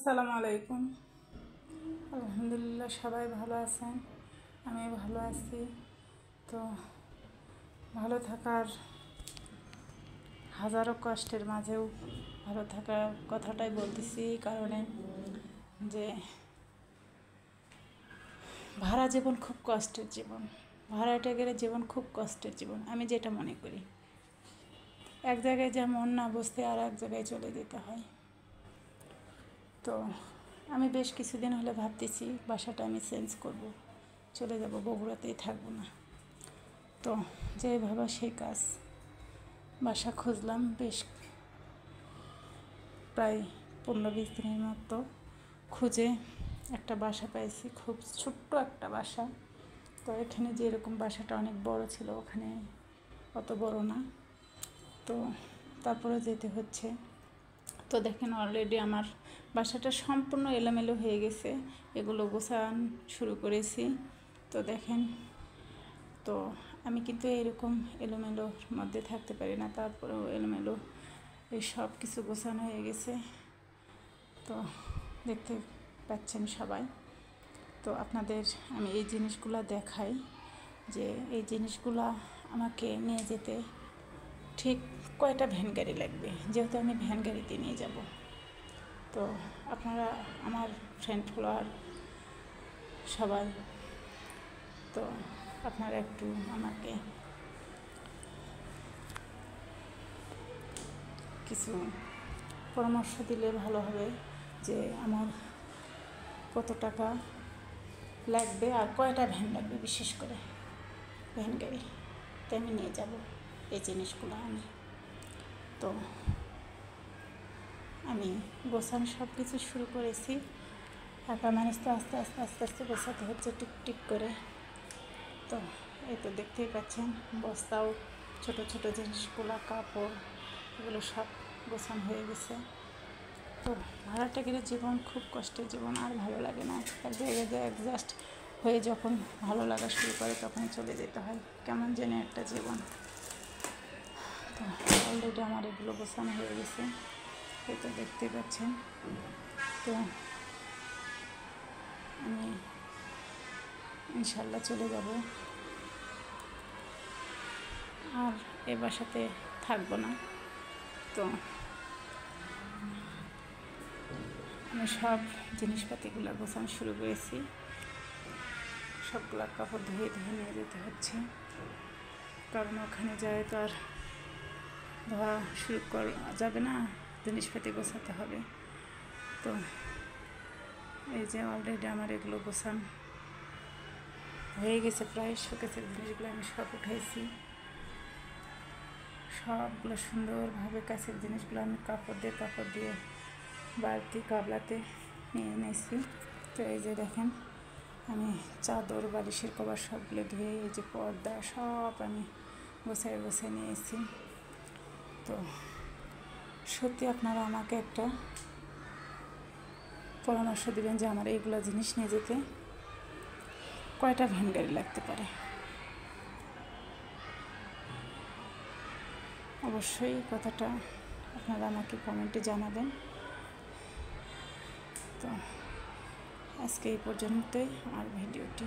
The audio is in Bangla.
আসসালামু আলাইকুম। আলহামদুলিল্লাহ সবাই ভালো আছেন, আমি ভালো আছি। তো ভালো থাকার হাজারো কষ্টের মাঝেও ভালো থাকার কথাটাই বলতেছি, এই কারণে যে ভাড়া জীবন খুব কষ্টের জীবন, ভাড়াটা গেলে জীবন খুব কষ্টের জীবন, আমি যেটা মনে করি। এক জায়গায় যা মন না বসতে আর এক জায়গায় চলে যেতে হয়। তো আমি বেশ কিছুদিন হলে ভাবতেছি বাসাটা আমি চেঞ্জ করব, চলে যাব, বগুড়াতেই থাকবো না। তো যে ভাবা সেই কাজ, বাসা খুঁজলাম বেশ প্রায় 15-20 দিনের মতো খুঁজে একটা বাসা পাইছি, খুব ছোট্ট একটা বাসা। তো এখানে যেরকম বাসাটা অনেক বড় ছিল, ওখানে অত বড় না। তো তারপরে যেতে হচ্ছে। তো দেখেন অলরেডি আমার বাসাটা সম্পূর্ণ এলোমেলো হয়ে গেছে, এগুলো গোছান শুরু করেছি। তো দেখেন, তো আমি কিন্তু এরকম এলোমেলোর মধ্যে থাকতে পারি না, তারপরেও এলোমেলো এই সব কিছু গোছানো হয়ে গেছে। তো দেখতে পাচ্ছেন সবাই। তো আপনাদের আমি এই জিনিসগুলো দেখাই যে এই জিনিসগুলো আমাকে নিয়ে যেতে ঠিক কয়টা ভ্যান গাড়ি লাগবে, যেহেতু আমি ভ্যান গাড়িতে নিয়ে যাব। তো আপনারা আমার ফ্রেন্ড ফলোয়ার সবাই, তো আপনারা একটু আমাকে কিছু পরামর্শ দিলে ভালো হবে যে আমার কত টাকা লাগবে আর কয়টা ভ্যান লাগবে, বিশেষ করে ভ্যান গাড়ি তো আমি নিয়ে যাব এই জিনিসগুলো আমি। তো আমি গোছানো সব কিছু শুরু করেছি। একা মানুষ তো আস্তে আস্তে আস্তে আস্তে গোছাতে হচ্ছে টিক করে। তো এই তো দেখতেই পাচ্ছেন, বস্তাও ছোটো ছোটো জিনিসগুলো, কাপড়, এগুলো সব গোছানো হয়ে গেছে। তো ভাড়াটা গেলে জীবন খুব কষ্টের জীবন, আর ভালো লাগে না। এক জায়গায় অ্যাডজাস্ট হয়ে যখন ভালো লাগা শুরু করে তখন চলে যেতে হয়, কেমন যেন একটা জীবন। তো অলরেডি আমার এগুলো গোছানো হয়ে গেছে, এই তো দেখতে পাচ্ছেন। তো আমি ইনশাল্লাহ চলে যাব, আর এ বাসাতে থাকবো না। তো আমি সব জিনিসপাতিগুলো গোছানো শুরু করেছি, সবগুলো কাপড় ধুয়ে ধুয়ে নিয়ে যেতে হচ্ছে, কারণ ওখানে যায় তো আর ধোয়া শুরু করা যাবে না, জিনিসপাতি গোছাতে হবে। তো এই যে অলরেডি আমার এগুলো গোছান হয়ে গেছে, প্রায় শোকেসের জিনিসগুলো আমি সব উঠাইছি, সবগুলো সুন্দরভাবে কাছের জিনিসগুলো আমি কাপড় দিয়ে বালতি গাবলাতে নিয়ে নিয়েছি। তো এই যে দেখেন, আমি চাদর, বালিশের কভার সবগুলো ধুয়ে, এই যে পর্দা সব আমি গোছায় নিয়েছি। তো সত্যি আপনারা আমাকে একটা পরামর্শ দেবেন যে আমার এইগুলো জিনিস নিয়ে যেতে কয়টা ভ্যান গাড়ি লাগতে পারে। অবশ্যই কথাটা আপনারা আমাকে কমেন্টে জানাবেন। তো আজকে এই পর্যন্তই আমার ভিডিওটি।